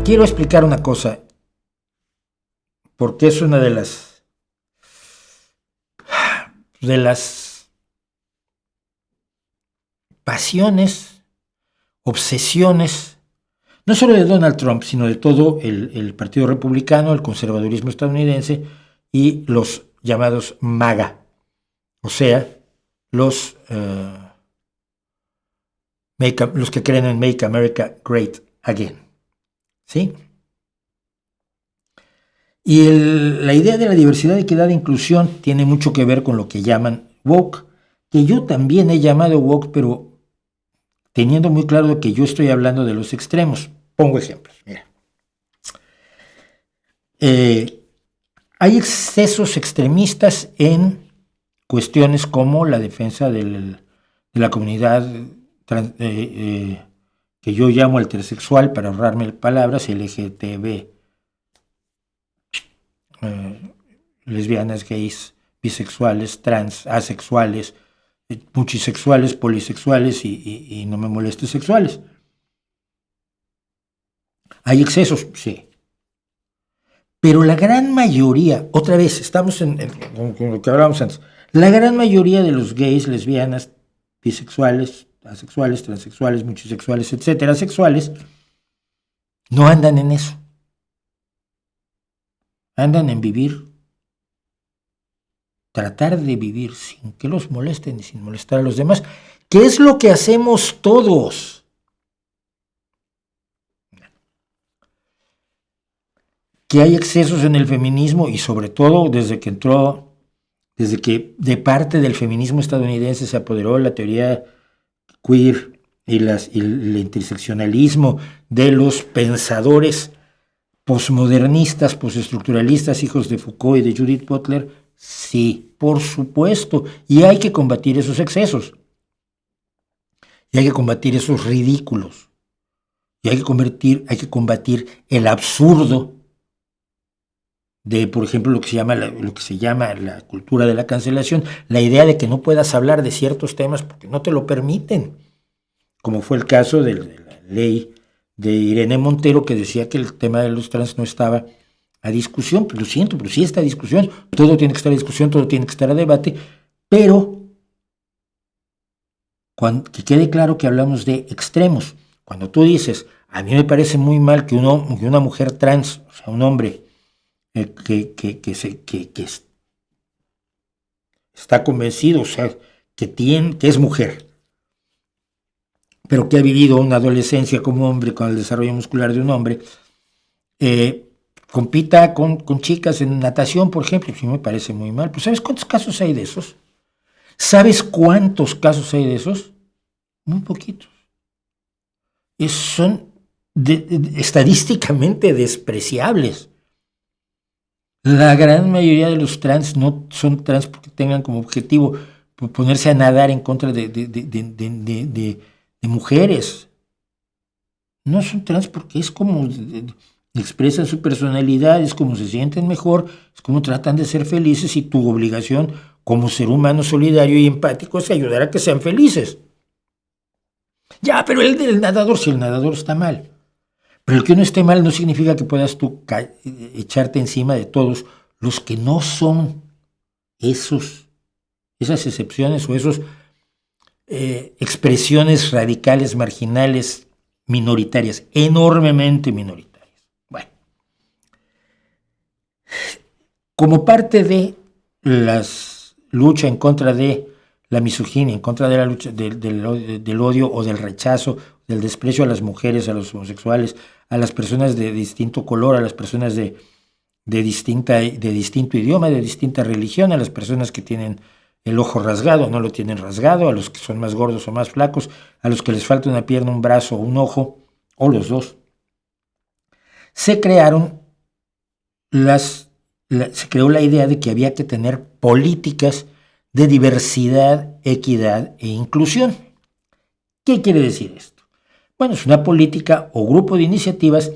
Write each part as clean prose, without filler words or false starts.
Quiero explicar una cosa, porque es una de las pasiones, obsesiones, no solo de Donald Trump, sino de todo el Partido Republicano, el conservadurismo estadounidense y los llamados MAGA, o sea, los que creen en Make America Great Again, ¿sí? Y la idea de la diversidad, equidad e inclusión tiene mucho que ver con lo que llaman woke, que yo también he llamado woke, pero teniendo muy claro que yo estoy hablando de los extremos. Pongo ejemplos. Mira. Hay excesos extremistas en cuestiones como la defensa de la comunidad que yo llamo heterosexual, para ahorrarme palabras, LGTB, lesbianas, gays, bisexuales, trans, asexuales, multisexuales, polisexuales y no me molestes sexuales. ¿Hay excesos? Sí. Pero la gran mayoría, otra vez, estamos con lo que hablábamos antes, la gran mayoría de los gays, lesbianas, bisexuales, asexuales, transexuales, multisexuales, etcétera, sexuales, no andan en eso. Andan en tratar de vivir sin que los molesten y sin molestar a los demás, que es lo que hacemos todos. Que hay excesos en el feminismo y sobre todo desde que de parte del feminismo estadounidense se apoderó la teoría queer y el interseccionalismo de los pensadores posmodernistas, postestructuralistas, hijos de Foucault y de Judith Butler. Sí, por supuesto, y hay que combatir esos excesos, y hay que combatir esos ridículos, y hay que combatir el absurdo de, por ejemplo, lo que se llama la cultura de la cancelación, la idea de que no puedas hablar de ciertos temas porque no te lo permiten, como fue el caso de la ley de Irene Montero, que decía que el tema de los trans no estaba a discusión. Pues lo siento, pero sí está a discusión, todo tiene que estar a discusión, todo tiene que estar a debate, pero que quede claro que hablamos de extremos. Cuando tú dices, a mí me parece muy mal que una mujer trans, o sea, un hombre que está convencido, o sea, que es mujer, pero que ha vivido una adolescencia como hombre, con el desarrollo muscular de un hombre, compita con chicas en natación, por ejemplo, sí me parece muy mal. Pues ¿sabes cuántos casos hay de esos? ¿Sabes cuántos casos hay de esos? Muy poquitos. Son estadísticamente despreciables. La gran mayoría de los trans no son trans porque tengan como objetivo ponerse a nadar en contra de mujeres. No son trans porque es como expresan su personalidad, es como se sienten mejor, es como tratan de ser felices, y tu obligación como ser humano solidario y empático es ayudar a que sean felices. Ya, pero el del nadador, si el nadador está mal. Pero el que no esté mal no significa que puedas tú echarte encima de todos los que no son esas excepciones o esas expresiones radicales, marginales, minoritarias, enormemente minoritarias. Bueno, como parte de la lucha en contra de la misoginia, en contra de la lucha del odio o del rechazo, del desprecio a las mujeres, a los homosexuales, a las personas de distinto color, a las personas de distinto idioma, de distinta religión, a las personas que tienen el ojo rasgado, no lo tienen rasgado, a los que son más gordos o más flacos, a los que les falta una pierna, un brazo o un ojo, o los dos. Se creó la idea de que había que tener políticas de diversidad, equidad e inclusión. ¿Qué quiere decir esto? Bueno, es una política o grupo de iniciativas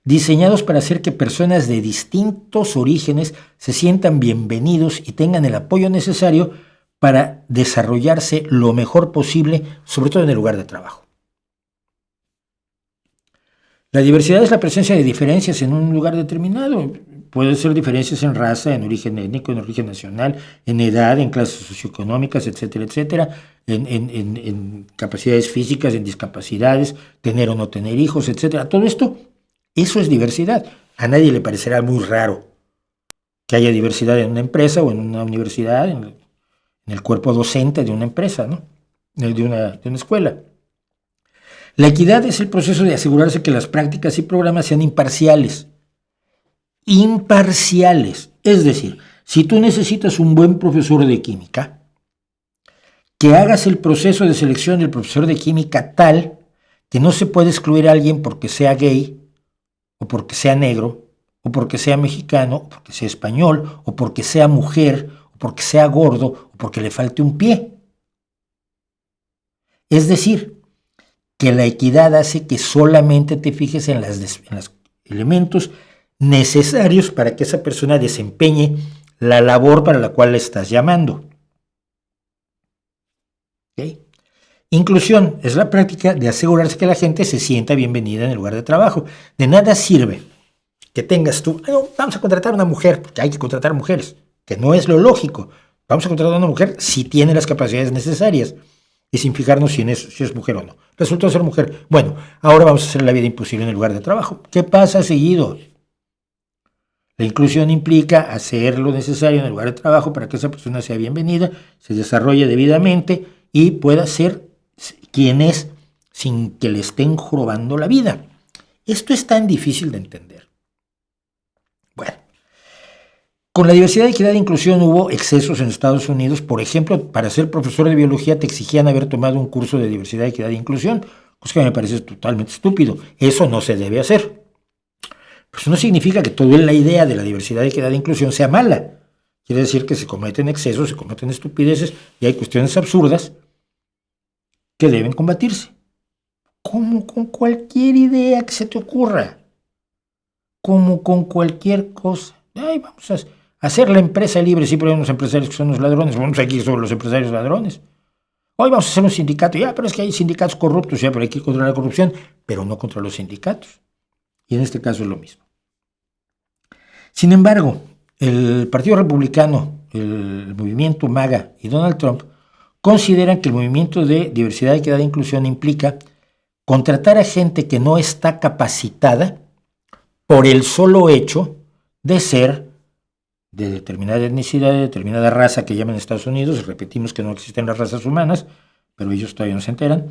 diseñados para hacer que personas de distintos orígenes se sientan bienvenidos y tengan el apoyo necesario para desarrollarse lo mejor posible, sobre todo en el lugar de trabajo. La diversidad es la presencia de diferencias en un lugar determinado. Pueden ser diferencias en raza, en origen étnico, en origen nacional, en edad, en clases socioeconómicas, etcétera, etcétera, en capacidades físicas, en discapacidades, tener o no tener hijos, etcétera. Todo esto, eso es diversidad. A nadie le parecerá muy raro que haya diversidad en una empresa o en una universidad, en el cuerpo docente de una empresa, ¿no? De una escuela. La equidad es el proceso de asegurarse que las prácticas y programas sean imparciales. Imparciales. Es decir, si tú necesitas un buen profesor de química, que hagas el proceso de selección del profesor de química tal que no se puede excluir a alguien porque sea gay, o porque sea negro, o porque sea mexicano, o porque sea español, o porque sea mujer, o porque sea gordo, o porque le falte un pie. Es decir, que la equidad hace que solamente te fijes en los elementos necesarios para que esa persona desempeñe la labor para la cual le estás llamando. ¿Okay? Inclusión es la práctica de asegurarse que la gente se sienta bienvenida en el lugar de trabajo. De nada sirve que tengas tú, no, vamos a contratar a una mujer, porque hay que contratar mujeres, que no es lo lógico. Vamos a contratar a una mujer si tiene las capacidades necesarias y sin fijarnos si es mujer o no. Resultó ser mujer. Bueno, ahora vamos a hacer la vida imposible en el lugar de trabajo. ¿Qué pasa seguido? La inclusión implica hacer lo necesario en el lugar de trabajo para que esa persona sea bienvenida, se desarrolle debidamente y pueda ser quien es sin que le estén jorobando la vida. Esto es tan difícil de entender. Bueno, con la diversidad, equidad e inclusión hubo excesos en Estados Unidos. Por ejemplo, para ser profesor de biología te exigían haber tomado un curso de diversidad, equidad e inclusión, cosa que me parece totalmente estúpido. Eso no se debe hacer. Pero eso no significa que toda la idea de la diversidad, equidad e inclusión sea mala. Quiere decir que se cometen excesos, se cometen estupideces y hay cuestiones absurdas que deben combatirse. Como con cualquier idea que se te ocurra. Como con cualquier cosa. Ay, vamos a hacer la empresa libre, sí, pero hay unos empresarios que son los ladrones. Vamos aquí sobre los empresarios ladrones. Hoy vamos a hacer un sindicato. Ya, pero es que hay sindicatos corruptos, ya, pero hay que ir contra la corrupción, pero no contra los sindicatos. Y en este caso es lo mismo. Sin embargo, el Partido Republicano, el movimiento MAGA y Donald Trump consideran que el movimiento de diversidad, equidad e inclusión implica contratar a gente que no está capacitada por el solo hecho de ser de determinada etnicidad, de determinada raza que llaman en Estados Unidos. Repetimos que no existen las razas humanas, pero ellos todavía no se enteran.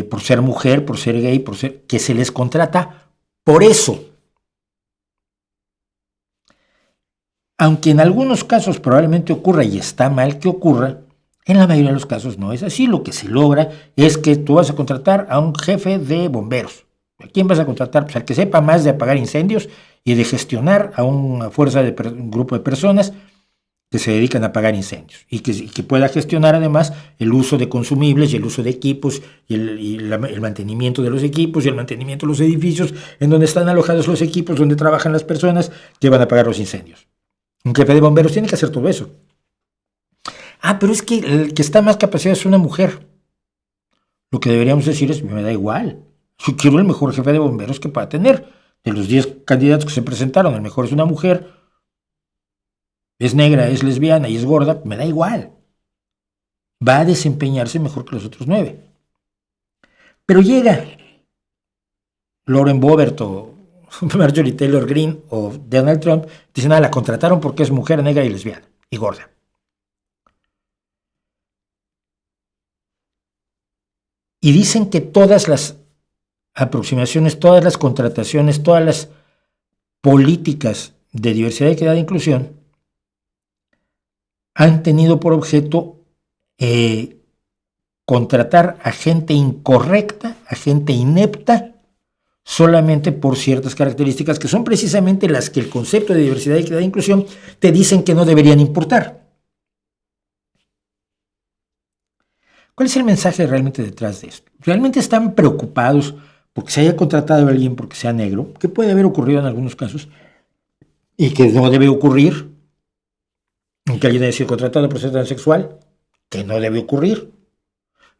Por ser mujer, por ser gay, por ser que se les contrata por eso. Aunque en algunos casos probablemente ocurra y está mal que ocurra, en la mayoría de los casos no es así. Lo que se logra es que tú vas a contratar a un jefe de bomberos. ¿A quién vas a contratar? Pues al que sepa más de apagar incendios y de gestionar a una fuerza de un grupo de personas que se dedican a apagar incendios y que pueda gestionar además el uso de consumibles y el uso de equipos y el mantenimiento de los equipos y el mantenimiento de los edificios en donde están alojados los equipos, donde trabajan las personas que van a apagar los incendios. Un jefe de bomberos tiene que hacer todo eso. Ah, pero es que el que está más capacitado es una mujer. Lo que deberíamos decir es, me da igual. Yo quiero el mejor jefe de bomberos que pueda tener. De los 10 candidatos que se presentaron, el mejor es una mujer. Es negra, es lesbiana y es gorda, me da igual. Va a desempeñarse mejor que los otros 9. Pero llega Lauren Boebert o Marjorie Taylor Greene o Donald Trump, dicen, la contrataron porque es mujer, negra y lesbiana y gorda. Y dicen que todas las aproximaciones, todas las contrataciones, todas las políticas de diversidad, equidad e inclusión han tenido por objeto contratar a gente incorrecta, a gente inepta, solamente por ciertas características que son precisamente las que el concepto de diversidad, equidad e inclusión te dicen que no deberían importar. ¿Cuál es el mensaje realmente detrás de esto? ¿Realmente están preocupados porque se haya contratado a alguien porque sea negro, que puede haber ocurrido en algunos casos, y que no debe ocurrir, que alguien haya sido contratado por ser transexual, que no debe ocurrir?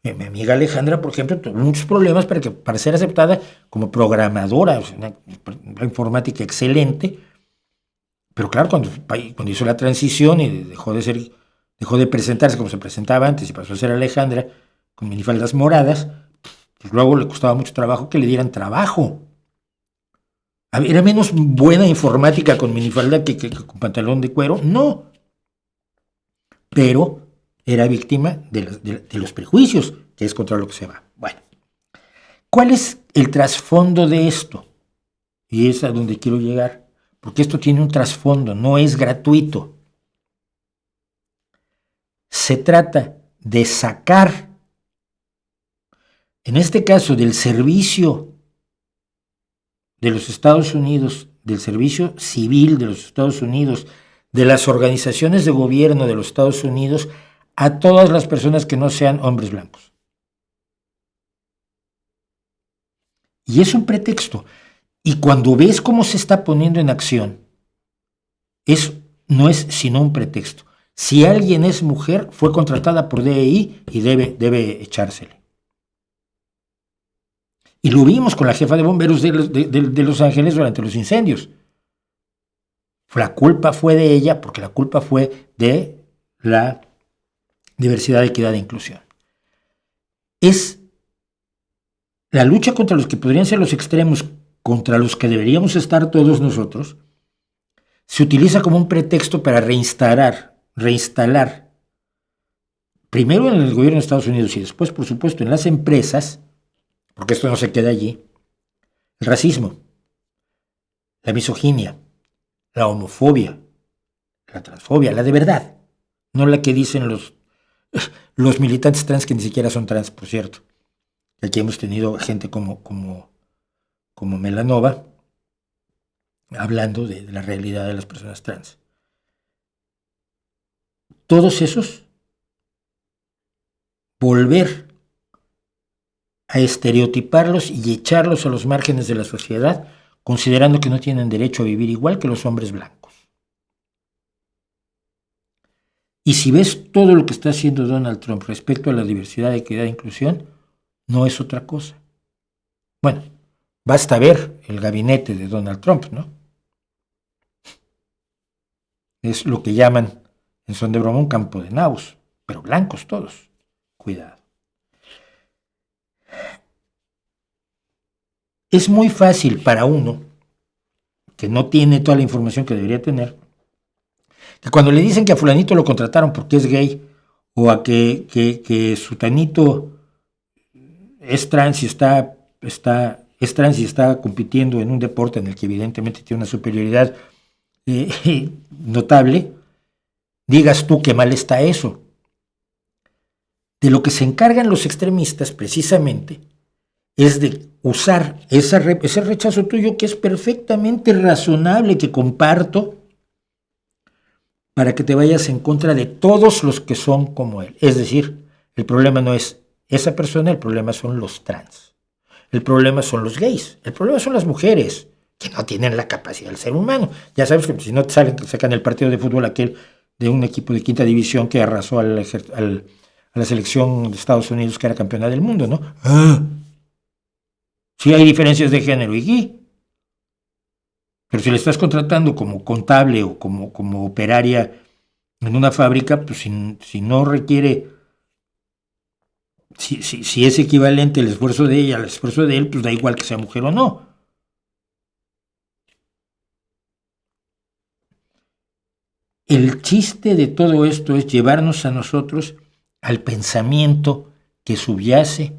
Mi amiga Alejandra, por ejemplo, tuvo muchos problemas para ser aceptada como programadora, o sea, una informática excelente, pero claro, cuando hizo la transición y dejó de presentarse como se presentaba antes y pasó a ser Alejandra con minifaldas moradas, pues luego le costaba mucho trabajo que le dieran trabajo. ¿Era menos buena informática con minifalda que con pantalón de cuero? No, pero era víctima de los prejuicios, que es contra lo que se va. Bueno, ¿cuál es el trasfondo de esto? Y es a donde quiero llegar, porque esto tiene un trasfondo, no es gratuito. Se trata de sacar, en este caso, del servicio de los Estados Unidos, del servicio civil de los Estados Unidos, de las organizaciones de gobierno de los Estados Unidos, a todas las personas que no sean hombres blancos. Y es un pretexto. Y cuando ves cómo se está poniendo en acción, no es sino un pretexto. Si alguien es mujer, fue contratada por DEI y debe echársele. Y lo vimos con la jefa de bomberos de Los Ángeles durante los incendios. La culpa fue de ella porque la culpa fue de la diversidad, equidad e inclusión. Es la lucha contra los que podrían ser los extremos, contra los que deberíamos estar todos nosotros, se utiliza como un pretexto para reinstalar, primero en el gobierno de Estados Unidos y después, por supuesto, en las empresas, porque esto no se queda allí, el racismo, la misoginia, la homofobia, la transfobia, la de verdad, no la que dicen los militantes trans, que ni siquiera son trans, por cierto. Aquí hemos tenido gente como Melanova hablando de la realidad de las personas trans. Todos esos, volver a estereotiparlos y echarlos a los márgenes de la sociedad, considerando que no tienen derecho a vivir igual que los hombres blancos. Y si ves todo lo que está haciendo Donald Trump respecto a la diversidad, equidad e inclusión, no es otra cosa. Bueno, basta ver el gabinete de Donald Trump, ¿no? Es lo que llaman, en son de broma, un campo de nabos, pero blancos todos. Cuidado. Es muy fácil para uno, que no tiene toda la información que debería tener, que cuando le dicen que a fulanito lo contrataron porque es gay, o a que sutanito es trans y es trans y está compitiendo en un deporte en el que evidentemente tiene una superioridad notable, digas tú qué mal está eso. De lo que se encargan los extremistas precisamente es de usar ese rechazo tuyo, que es perfectamente razonable, que comparto, para que te vayas en contra de todos los que son como él. Es decir, el problema no es esa persona, el problema son los trans. El problema son los gays. El problema son las mujeres, que no tienen la capacidad del ser humano. Ya sabes que si no te sacan el partido de fútbol aquel de un equipo de quinta división que arrasó a la selección de Estados Unidos, que era campeona del mundo, ¿no? Sí hay diferencias de género, y pero si le estás contratando como contable o como operaria en una fábrica, pues si no requiere, si es equivalente el esfuerzo de ella al esfuerzo de él, pues da igual que sea mujer o no. El chiste de todo esto es llevarnos a nosotros al pensamiento que subyace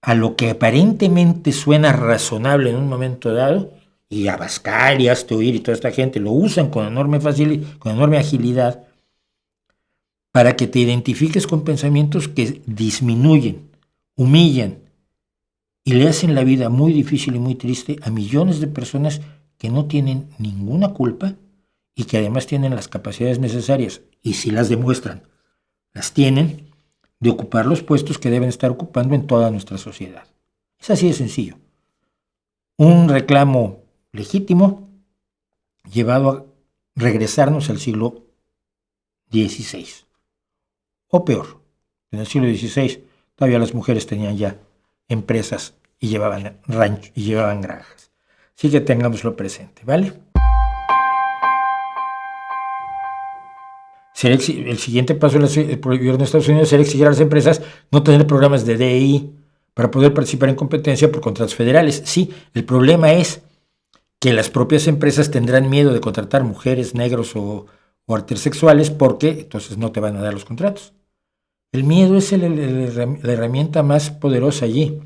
a lo que aparentemente suena razonable en un momento dado, y Abascal y Hazte Oír y toda esta gente lo usan con enorme facilidad, con enorme agilidad, para que te identifiques con pensamientos que disminuyen, humillan y le hacen la vida muy difícil y muy triste a millones de personas que no tienen ninguna culpa y que además tienen las capacidades necesarias, y si las demuestran, las tienen, de ocupar los puestos que deben estar ocupando en toda nuestra sociedad. Es así de sencillo. Un reclamo legítimo llevado a regresarnos al siglo XVI. O peor, en el siglo XVI todavía las mujeres tenían ya empresas y llevaban ranchos y llevaban granjas. Así que tengámoslo presente, ¿vale? El siguiente paso del gobierno de Estados Unidos será exigir a las empresas no tener programas de DEI para poder participar en competencia por contratos federales. Sí, el problema es que las propias empresas tendrán miedo de contratar mujeres, negros o intersexuales porque entonces no te van a dar los contratos. El miedo es la herramienta más poderosa allí.